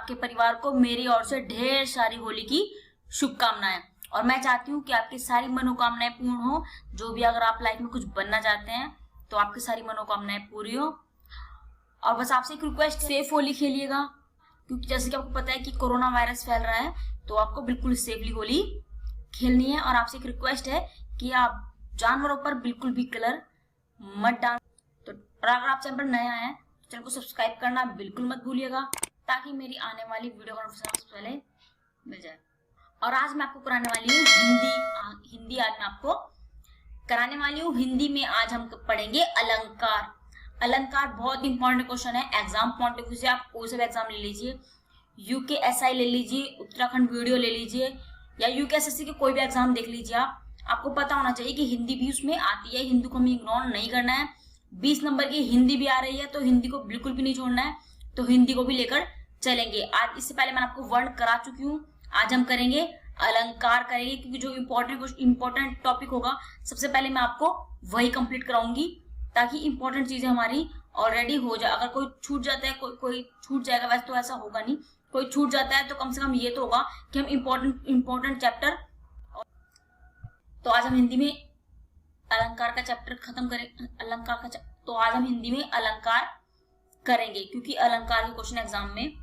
आपके परिवार को मेरी ओर से ढेर सारी होली की शुभकामनाएं। और मैं चाहती हूँ कि आपकी सारी मनोकामनाएं पूर्ण हो। जो भी अगर आप लाइफ में कुछ बनना चाहते हैं तो आपकी सारी मनोकामनाएं पूरी हो। और बस आपसे एक रिक्वेस्ट, सेफ होली खेलिएगा, क्योंकि जैसे कि आपको पता है कि कोरोना वायरस फैल रहा है, तो आपको बिल्कुल सेफली होली खेलनी है। और आपसे एक रिक्वेस्ट है कि आप जानवरों पर बिल्कुल भी कलर मत डाल। तो अगर आप चैनल पर नया है तो चैनल को सब्सक्राइब करना बिल्कुल मत भूलिएगा, ताकि मेरी आने वाली वीडियो का नोटिफिकेशन सबसे पहले मिल जाए। और आज मैं आपको कराने वाली हूँ हिंदी। आज मैं आपको कराने वाली हूँ हिंदी में। आज हम पढ़ेंगे अलंकार। अलंकार बहुत इंपॉर्टेंट क्वेश्चन है। एग्जाम पॉइंट ऑफ व्यू से आप कोई सा भी एग्जाम ले लीजिए, यूकेएसआई ले लीजिए, उत्तराखंड वीडियो ले लीजिए, या यूकेएसएससी के कोई भी एग्जाम देख लीजिए। आपको पता होना चाहिए कि हिंदी भी उसमें आती है। हिंदी को हमें इग्नोर नहीं करना है। 20 नंबर की हिंदी भी आ रही है, तो हिंदी को बिल्कुल भी नहीं छोड़ना है। तो हिंदी को भी लेकर चलेंगे। आज इससे पहले मैंने आपको वर्ण करा चुकी हूँ। आज हम करेंगे अलंकार करेंगे, क्योंकि जो इंपॉर्टेंट टॉपिक होगा सबसे पहले मैं आपको वही कंप्लीट कराऊंगी, ताकि इंपॉर्टेंट चीजें हमारी ऑलरेडी हो जाए। अगर कोई छूट जाता है, कोई छूट जाएगा, वैसे तो ऐसा होगा नहीं, कोई छूट जाता है तो कम से कम ये तो होगा कि हम इंपॉर्टेंट चैप्टर। तो आज हम हिंदी में अलंकार का चैप्टर खत्म करें। तो आज हम हिंदी में अलंकार करेंगे, क्योंकि अलंकार के क्वेश्चन एग्जाम में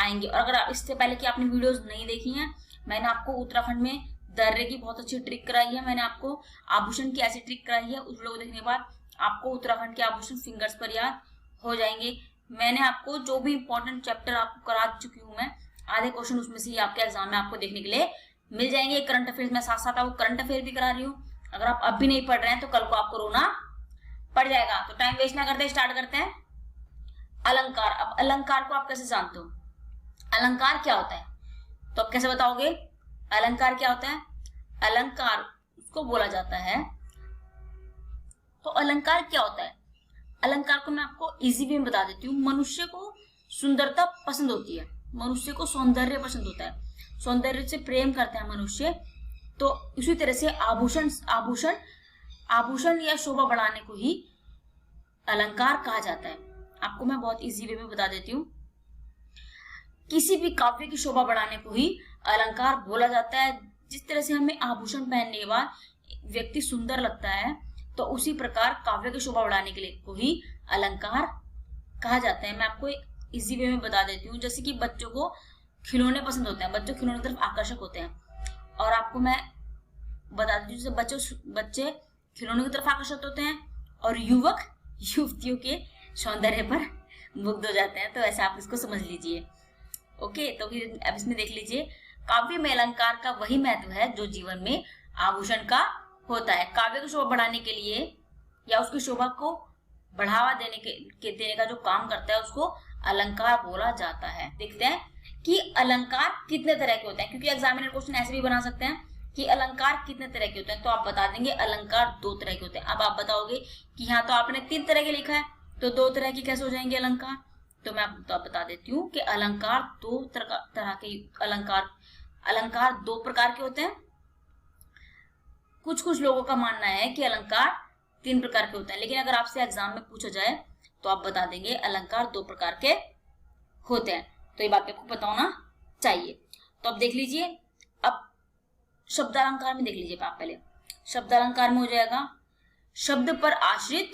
आएंगे। और अगर आप इससे पहले कि आपने वीडियोस नहीं देखी हैं, मैंने आपको उत्तराखंड में दर्रे की बहुत अच्छी ट्रिक कराई है। मैंने आपको आभूषण की ऐसी ट्रिक कराई है, उस वीडियो को देखने के बाद आपको उत्तराखंड के आभूषण फिंगर्स पर याद हो जाएंगे। मैंने आपको जो भी इंपॉर्टेंट चैप्टर आपको करा चुकी हूँ मैं, आधे क्वेश्चन उसमें से ही आपके एग्जाम में आपको देखने के लिए मिल जाएंगे। करंट अफेयर्स में साथ साथ आपको करंट अफेयर भी करा रही हूँ। अगर आप अब भी नहीं पढ़ रहे हैं तो कल को आपको रोना पड़ जाएगा। तो टाइम वेस्ट ना करते स्टार्ट करते हैं। अलंकार। अब अलंकार को आप कैसे जानते हो? अलंकार क्या होता है तो आप कैसे बताओगे? अलंकार क्या होता है? अलंकार उसको बोला जाता है। तो अलंकार क्या होता है? अलंकार को मैं आपको इजी वे में बता देती हूँ। मनुष्य को सुंदरता पसंद होती है, मनुष्य को सौंदर्य पसंद होता है, सौंदर्य से प्रेम करता है मनुष्य। तो इसी तरह से आभूषण या शोभा बढ़ाने को ही अलंकार कहा जाता है। आपको मैं बहुत इजी वे में बता देती हूँ। किसी भी काव्य की शोभा बढ़ाने को ही अलंकार बोला जाता है। जिस तरह से हमें आभूषण पहनने के बाद व्यक्ति सुंदर लगता है, तो उसी प्रकार काव्य की शोभा बढ़ाने के लिए को ही अलंकार कहा जाता है। मैं आपको इजी वे में बता देती हूँ। जैसे कि बच्चों को खिलौने पसंद होते हैं, बच्चों खिलौने की तरफ आकर्षक होते हैं। और आपको मैं बता देती हूँ, जैसे बच्चे खिलौने की तरफ आकर्षित होते हैं और युवक युवतियों के सौंदर्य पर मुग्ध हो जाते हैं। तो ऐसा आप इसको समझ लीजिए। ओके, तो फिर अब इसमें देख लीजिए, काव्य में अलंकार का वही महत्व है जो जीवन में आभूषण का होता है। काव्य की शोभा बढ़ाने के लिए या उसकी शोभा को बढ़ावा देने का जो काम करता है, उसको अलंकार बोला जाता है। देखते हैं कि अलंकार कितने तरह के होते हैं, क्योंकि एग्जामिनर क्वेश्चन ऐसे भी बना सकते हैं कि अलंकार कितने तरह के होते हैं। तो आप बता देंगे अलंकार 2 तरह के होते हैं। अब आप बताओगे कि यहाँ तो आपने 3 तरह के लिखा है, तो 2 तरह के कैसे हो जाएंगे अलंकार? तो मैं आपको बता देती हूँ कि अलंकार 2 तरह के अलंकार 2 प्रकार के होते हैं। कुछ लोगों का मानना है कि अलंकार 3 प्रकार के होते हैं, लेकिन अगर आपसे एग्जाम में पूछा जाए तो आप बता देंगे अलंकार 2 प्रकार के होते हैं। तो ये बात आपको पता होना चाहिए। तो अब देख लीजिए, अब शब्द अलंकार में देख लीजिए। आप पहले शब्द अलंकार में हो जाएगा शब्द पर आश्रित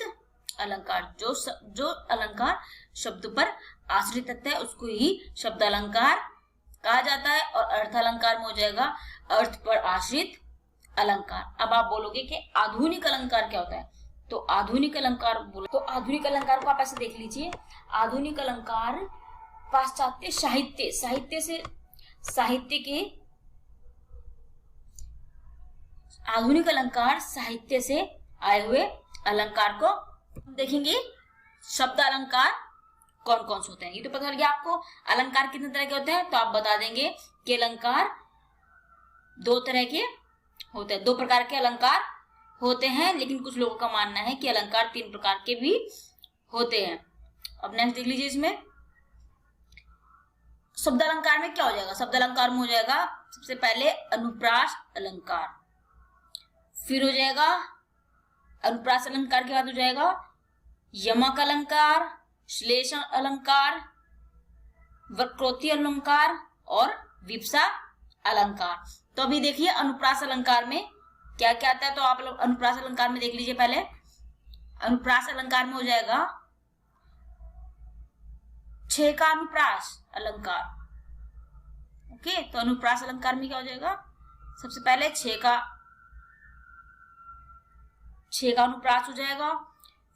अलंकार। जो अलंकार शब्द पर आश्रित है उसको ही शब्द अलंकार कहा जाता है। और अर्थ अलंकार में हो जाएगा अर्थ पर आश्रित अलंकार। अब आप बोलोगे कि आधुनिक अलंकार क्या होता है? तो आधुनिक अलंकार तो आधुनिक अलंकार को आप ऐसे देख लीजिए। आधुनिक अलंकार पाश्चात्य आधुनिक अलंकार साहित्य से आए हुए अलंकार को देखेंगे। शब्द अलंकार कौन कौन से होते हैं ये तो पता लग गया आपको। अलंकार कितने तरह के होते हैं? तो आप बता देंगे कि अलंकार 2 तरह के होते हैं, 2 प्रकार के अलंकार होते हैं। लेकिन कुछ लोगों का मानना है कि अलंकार 3 प्रकार के भी होते हैं। अब नेक्स्ट देख लीजिए, इसमें शब्द अलंकार में क्या हो जाएगा? शब्द अलंकार में हो जाएगा सबसे पहले अनुप्रास अलंकार, फिर हो जाएगा अनुप्रास अलंकार के बाद हो जाएगा यमक अलंकार, श्लेष अलंकार, वक्रोक्ति अलंकार और विवक्षा अलंकार। तो अभी देखिए अनुप्रास अलंकार में क्या क्या आता है। तो आप लोग अनुप्रास अलंकार में देख लीजिए। पहले अनुप्रास अलंकार में हो जाएगा 6 का अनुप्रास अलंकार। ओके, तो अनुप्रास अलंकार में क्या हो जाएगा, सबसे पहले 6 का अनुप्रास हो जाएगा,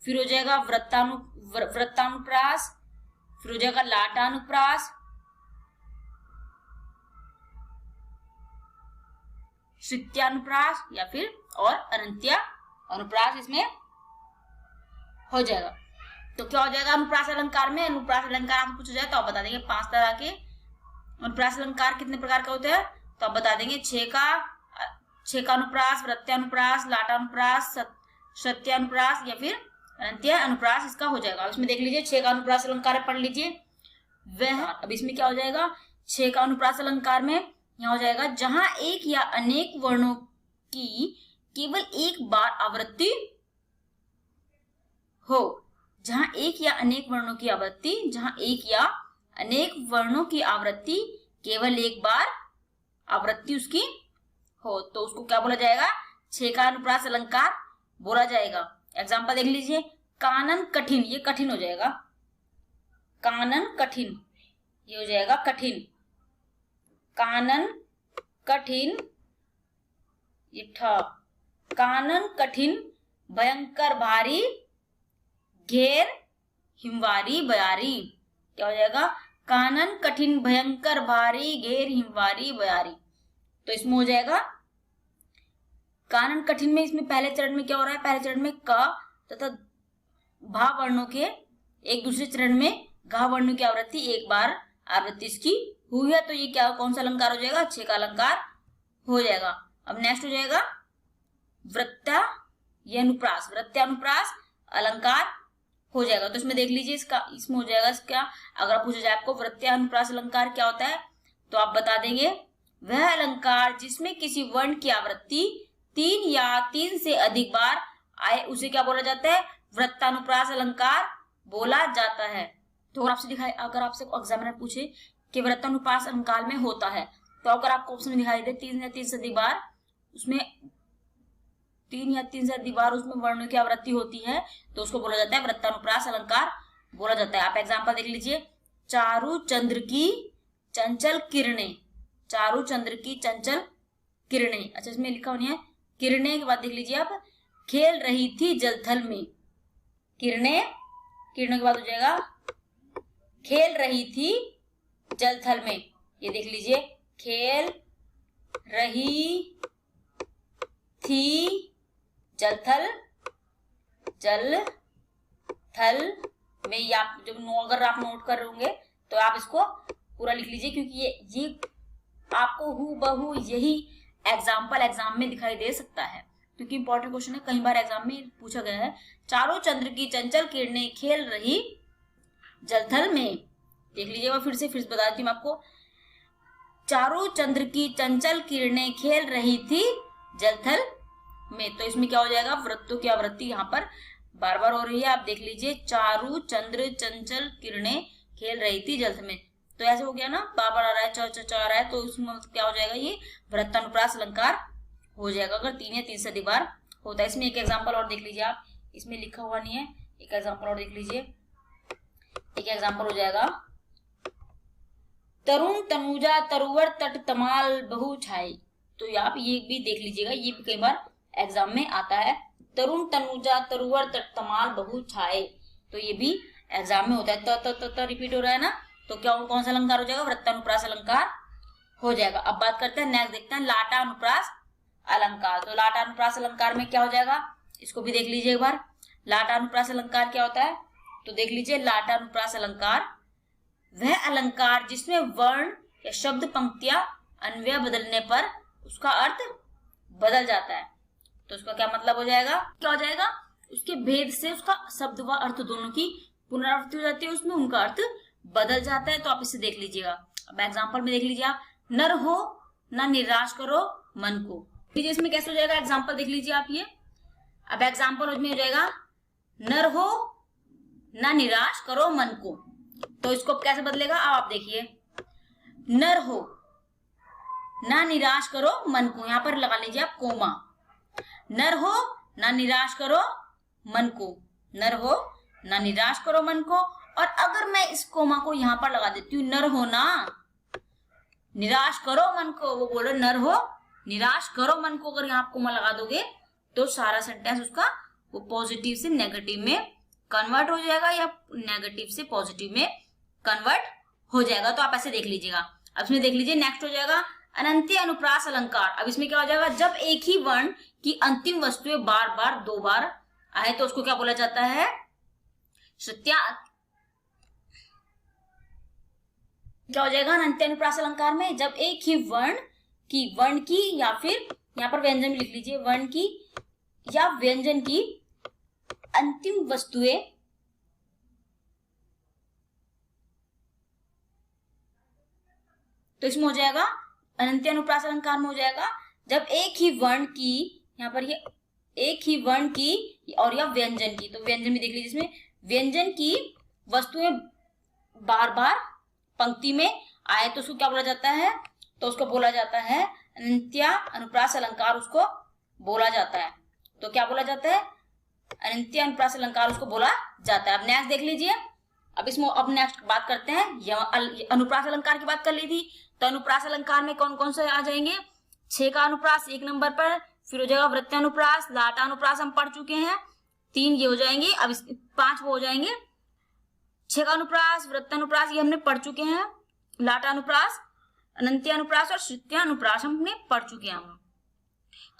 फिर हो जाएगा वृत्तानुप्रास, फिर हो जाएगा लाटानुप्रास, श्रुत्यानुप्रास या फिर और अनंत्या अनुप्रास इसमें हो जाएगा। तो क्या हो जाएगा अनुप्रास अलंकार में, अनुप्रास अलंकार आपको पूछा जाए तो आप बता देंगे 5 तरह के अनुप्रास अलंकार कितने प्रकार के होते हैं। तो आप बता देंगे 6 का अनुप्रास, वृत्तानुप्रास, लाटानुप्रास, श्रुत्यानुप्रास या फिर अनंत्य अनुप्रास इसका हो जाएगा। इसमें देख लीजिए 6 का अनुप्रास अलंकार पढ़ लीजिए वह। अब इसमें क्या हो जाएगा, 6 का अनुप्रास अलंकार में यहाँ हो जाएगा जहां एक या अनेक वर्णों की केवल एक बार आवृत्ति हो, जहां एक या अनेक वर्णों की आवृत्ति, जहां एक या अनेक वर्णों की आवृत्ति केवल एक बार आवृत्ति उसकी हो, तो उसको क्या बोला जाएगा, 6 का अनुप्रास अलंकार बोला जाएगा। एग्जाम्पल देख लीजिए, कानन कठिन, ये कठिन हो जाएगा, कानन कठिन ये हो जाएगा कठिन, कानन कठिन ये ठ, कानन कठिन भयंकर भारी घेर हिमवारी बयारी, क्या हो जाएगा, कानन कठिन भयंकर भारी घेर हिमवारी बयारी। तो इसमें हो जाएगा कानन कठिन में, इसमें पहले चरण में क्या हो रहा है, पहले चरण में क तथा भा वर्णों के एक दूसरे चरण में घा वर्णों की आवृत्ति एक बार आवृत्ति इसकी हुई है। तो ये क्या कौन सा अलंकार हो जाएगा, 6 का अलंकार हो जाएगा। अब नेक्स्ट हो जाएगा वृत्तानुप्रास, वृत्तानुप्रास अलंकार हो जाएगा। तो इसमें देख लीजिए इसमें हो जाएगा इसका, अगर पूछा जाए आपको वृत्तानुप्रास अलंकार क्या होता है तो आप बता देंगे वह अलंकार जिसमें किसी वर्ण की आवृत्ति 3 या 3 से अधिक बार आए उसे क्या बोला जाता है, वृत्तानुप्रास अलंकार बोला जाता है। तो अगर आपसे एग्जामिनर पूछे कि वृत्तानुप्रास अलंकार में होता है, तो अगर आपको ऑप्शन दिखाई दे 3 या 3 से अधिक बार, उसमें 3 या 3 से अधिक बार उसमें वर्णों की आवृत्ति होती है, तो उसको बोला जाता है वृत्तानुप्रास अलंकार बोला जाता है। आप एग्जाम्पल देख लीजिए, चारु चंद्र की चंचल किरणें, चारु चंद्र की चंचल किरणें, अच्छा इसमें लिखा होनी है किरणें के बाद देख लीजिए आप, खेल रही थी जलथल में, किरणें के बाद हो जाएगा खेल रही थी जलथल में, ये देख लीजिए खेल रही थी जलथल में। ये आप जब अगर आप नोट कर रहे होंगे तो आप इसको पूरा लिख लीजिए, क्योंकि ये आपको हूबहू यही एग्जाम में दिखाई दे सकता है, क्योंकि इंपॉर्टेंट क्वेश्चन है, कई बार एग्जाम में पूछा गया है। चारों चंद्र की चंचल किरणें खेल रही जलथल में, देख लीजिएगा फिर से बता देती हूँ आपको, चारों चंद्र की चंचल किरणें खेल रही थी जलथल में। तो इसमें क्या हो जाएगा, वृत्तों की आवृत्ति यहाँ पर बार बार हो रही है, आप देख लीजिए चारों चंद्र चंचल किरणें खेल रही थी जलथल में। तो ऐसे हो गया ना, बार बार आ रहा है, च आ रहा है, तो इसमें क्या हो जाएगा, ये वृत्तानुप्रास अलंकार हो जाएगा अगर 3 या 3 से अधिक बार होता है। इसमें एक एग्जाम्पल और देख लीजिए आप, इसमें लिखा हुआ नहीं है, एक एग्जाम्पल और देख लीजिए। एक एग्जाम्पल हो जाएगा, तरुण तनुजा तरुवर तट तमाल बहु छाई। तो आप ये भी देख लीजिएगा, ये भी कई बार एग्जाम में आता है, तरुण तनुजा तरुवर तट तमाल बहु छाए, तो ये भी एग्जाम में होता है। तो रिपीट हो रहा है ना, तो क्या कौन सा अलंकार हो जाएगा, वृत्तानुप्रास अलंकार हो जाएगा। अब बात करते हैं नेक्स्ट, देखते हैं लाटानुप्रास अलंकार। तो लाटानुप्रास अलंकार में क्या हो जाएगा, इसको भी देख लीजिए एक बार। लाटानुप्रास अलंकार क्या होता है, तो देख लीजिए लाटानुप्रास अलंकार वह अलंकार जिसमें वर्ण या शब्द पंक्तियां अन्वय बदलने पर उसका अर्थ बदल जाता है। तो उसका क्या मतलब हो जाएगा, क्या हो जाएगा, उसके भेद से उसका शब्द व अर्थ दोनों की पुनरावृत्ति हो जाती है, उसमें उनका अर्थ बदल जाता है। तो आप इसे देख लीजिएगा। अब एग्जाम्पल में देख लीजिए आप, नर हो ना निराश करो मन को, इसमें कैसे हो जाएगा, एग्जाम्पल देख लीजिए आप ये। अब एग्जाम्पल उसमें हो जाएगा, नर हो ना निराश करो मन को, तो इसको कैसे बदलेगा अब आप देखिए, नर हो, ना निराश करो मन को, यहां पर लगा लीजिए आप कोमा, नर हो ना निराश करो मन को, नर हो ना निराश करो मन को। और अगर मैं इस कोमा को यहां पर लगा देती हूँ, नर हो ना निराश करो मन को, वो बोल रहे नर हो निराश करो मन को, अगर यहाँ आप कोमा लगा दोगे तो सारा सेंटेंस उसका वो पॉजिटिव से नेगेटिव में कन्वर्ट हो जाएगा या नेगेटिव से पॉजिटिव में कन्वर्ट हो जाएगा। तो आप ऐसे देख लीजिएगा। अब इसमें देख लीजिए नेक्स्ट हो जाएगा अनंत्य अनुप्रास अलंकार। अब इसमें क्या हो जाएगा, जब एक ही वर्ण की अंतिम वस्तुएं बार बार दो बार आए तो उसको क्या बोला जाता है, सत्या। क्या हो जाएगा अनंत्य अनुप्रास अलंकार में, जब एक ही वर्ण की या फिर यहाँ पर व्यंजन भी लिख लीजिए, वर्ण की या व्यंजन की अंतिम वस्तुएं तो इसमें हो जाएगा अनंत्य अनुप्रास अलंकार में हो जाएगा जब एक ही वर्ण की, यहाँ पर ये एक ही वर्ण की और या व्यंजन की, तो व्यंजन भी देख लीजिए, इसमें व्यंजन की वस्तुएं बार बार पंक्ति में आए तो उसको क्या बोला जाता है, तो उसको बोला जाता है अनंत्य अनुप्रास अलंकार, उसको बोला जाता है। तो क्या बोला जाता है, अनंत्य अनुप्रास अलंकार उसको बोला जाता है। अब नेक्स्ट देख लीजिए, अब इसमें अब नेक्स्ट बात करते हैं, अनुप्रास अलंकार की बात कर ली थी, तो अनुप्रास अलंकार में कौन कौन से आ जाएंगे, 6 का अनुप्रास 1 नंबर पर, फिर हो जाएगा वृत्तानुप्रास, लाटानुप्रास हम पढ़ चुके हैं, 3 ये हो जाएंगे, अब 5 वो हो जाएंगे, 6 का अनुप्रास, वृत्तानुप्रास ये हमने पढ़ चुके हैं, लाटानुप्रास, अनंत्य अनुप्रास और श्रुत्य अनुप्रास हमने पढ़ चुके हैं।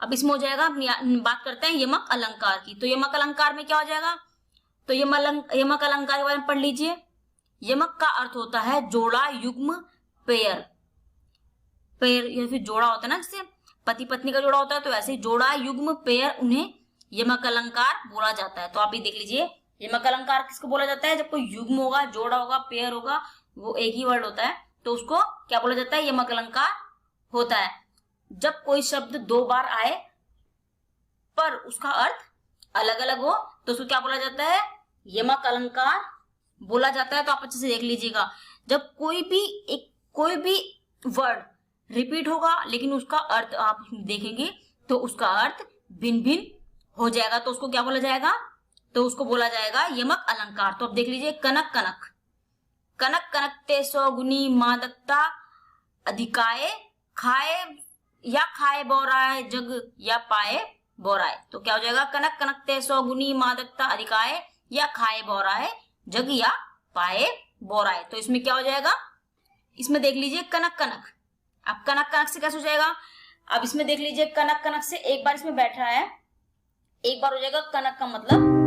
अब इसमें हो जाएगा, बात करते हैं यमक अलंकार की। तो यमक अलंकार में क्या हो जाएगा, तो यमक अलंकार के बारे में पढ़ लीजिए। यमक का अर्थ होता है जोड़ा, युग्म, पेयर या फिर जोड़ा होता है ना, जैसे पति पत्नी का जोड़ा होता है, तो ऐसे ही जोड़ा, युग्म, पेयर, उन्हें यमक अलंकार बोला जाता है। तो आप ये देख लीजिए, यमक अलंकार किसको बोला जाता है, जब कोई युग्म होगा, जोड़ा होगा, पेयर होगा, वो एक ही वर्ड होता है तो उसको क्या बोला जाता है, यमक अलंकार होता है। जब कोई शब्द 2 बार आए पर उसका अर्थ अलग अलग हो तो उसको क्या बोला जाता है, यमक अलंकार बोला जाता है। तो आप अच्छे से देख लीजिएगा, जब कोई भी वर्ड रिपीट होगा लेकिन उसका अर्थ आप देखेंगे तो उसका अर्थ भिन्न भिन्न हो जाएगा, तो उसको क्या बोला जाएगा, तो उसको बोला जाएगा यमक अलंकार। तो अब देख लीजिए, कनक कनक, कनक कनकते सौगुनी मादकता अधिकाए, खाए बोराए, जग या पाए बोराए। तो क्या हो जाएगा, कनक कनकते सौगुनी मादकता अधिकाए या खाए बोराए, जग या पाए बोराए। तो इसमें क्या हो जाएगा, इसमें देख लीजिए कनक कनक, अब कनक कनक से कैसे हो जाएगा, अब इसमें देख लीजिए कनक कनक से एक बार इसमें बैठ रहा है, एक बार हो जाएगा कनक का मतलब